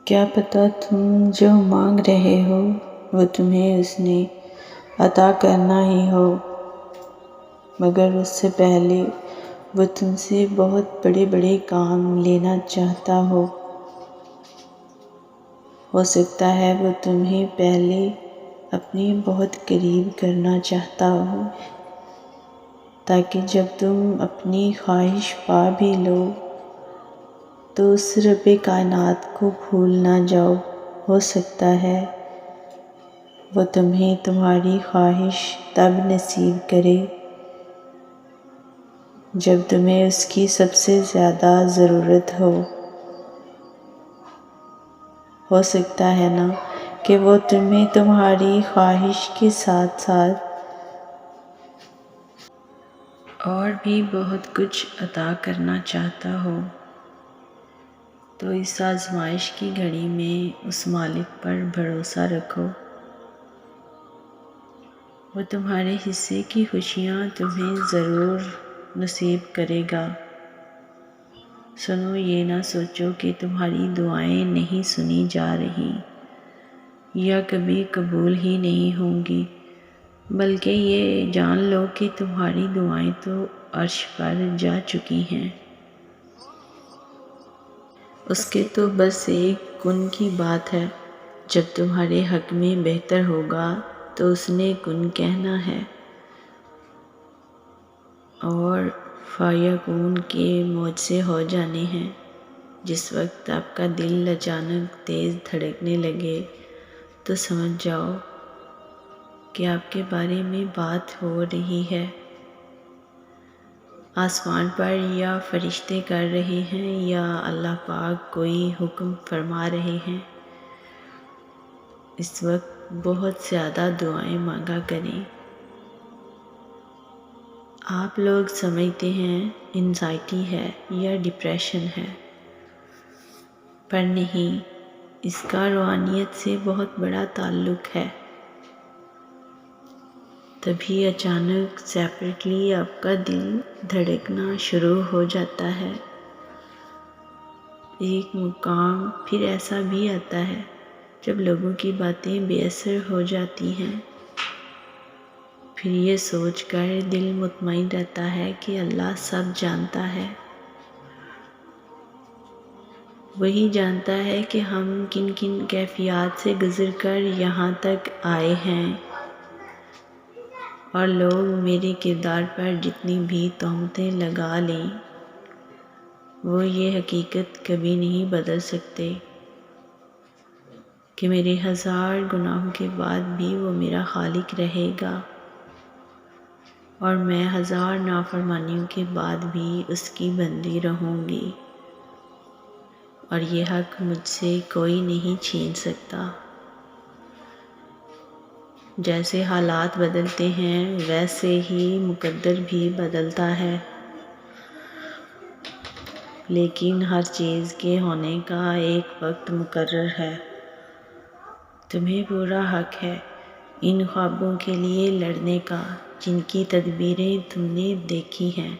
کیا پتہ تم جو مانگ رہے ہو وہ تمہیں اس نے عطا کرنا ہی ہو، مگر اس سے پہلے وہ تم سے بہت بڑے بڑے کام لینا چاہتا ہو سکتا ہے وہ تمہیں پہلے اپنے بہت قریب کرنا چاہتا ہو، تاکہ جب تم اپنی خواہش پا بھی لو تو اس رب کائنات کو بھول نہ جاؤ۔ ہو سکتا ہے وہ تمہیں تمہاری خواہش تب نصیب کرے جب تمہیں اس کی سب سے زیادہ ضرورت ہو سکتا ہے نا کہ وہ تمہیں تمہاری خواہش کے ساتھ ساتھ اور بھی بہت کچھ عطا کرنا چاہتا ہو، تو اس آزمائش کی گھڑی میں اس مالک پر بھروسہ رکھو۔ وہ تمہارے حصے کی خوشیاں تمہیں ضرور نصیب کرے گا۔ سنو، یہ نہ سوچو کہ تمہاری دعائیں نہیں سنی جا رہی یا کبھی قبول ہی نہیں ہوں گی، بلکہ یہ جان لو کہ تمہاری دعائیں تو عرش پر جا چکی ہیں۔ اس کے تو بس ایک کن کی بات ہے، جب تمہارے حق میں بہتر ہوگا تو اس نے کن کہنا ہے، اور فیکون کے معجزے ہو جانے ہیں۔ جس وقت آپ کا دل اچانک تیز دھڑکنے لگے تو سمجھ جاؤ کہ آپ کے بارے میں بات ہو رہی ہے۔ آسمان پر یا فرشتے کر رہے ہیں یا اللہ پاک کوئی حکم فرما رہے ہیں، اس وقت بہت زیادہ دعائیں مانگا کریں۔ آپ لوگ سمجھتے ہیں انزائٹی ہے یا ڈپریشن ہے، پر نہیں، اس کا روحانیت سے بہت بڑا تعلق ہے۔ تبھی اچانک سیپریٹلی آپ کا دل دھڑکنا شروع ہو جاتا ہے۔ ایک مقام پھر ایسا بھی آتا ہے جب لوگوں کی باتیں بے اثر ہو جاتی ہیں، پھر یہ سوچ کر دل مطمئن رہتا ہے کہ اللہ سب جانتا ہے۔ وہی جانتا ہے کہ ہم کن کن کیفیات سے گزر کر یہاں تک آئے ہیں، اور لوگ میرے کردار پر جتنی بھی تہمتیں لگا لیں، وہ یہ حقیقت کبھی نہیں بدل سکتے کہ میرے 1000 گناہوں کے بعد بھی وہ میرا خالق رہے گا، اور میں 1000 نافرمانیوں کے بعد بھی اس کی بندی رہوں گی، اور یہ حق مجھ سے کوئی نہیں چھین سکتا۔ جیسے حالات بدلتے ہیں ویسے ہی مقدر بھی بدلتا ہے، لیکن ہر چیز کے ہونے کا ایک وقت مقرر ہے۔ تمہیں پورا حق ہے ان خوابوں کے لیے لڑنے کا جن کی تدبیریں تم نے دیکھی ہیں۔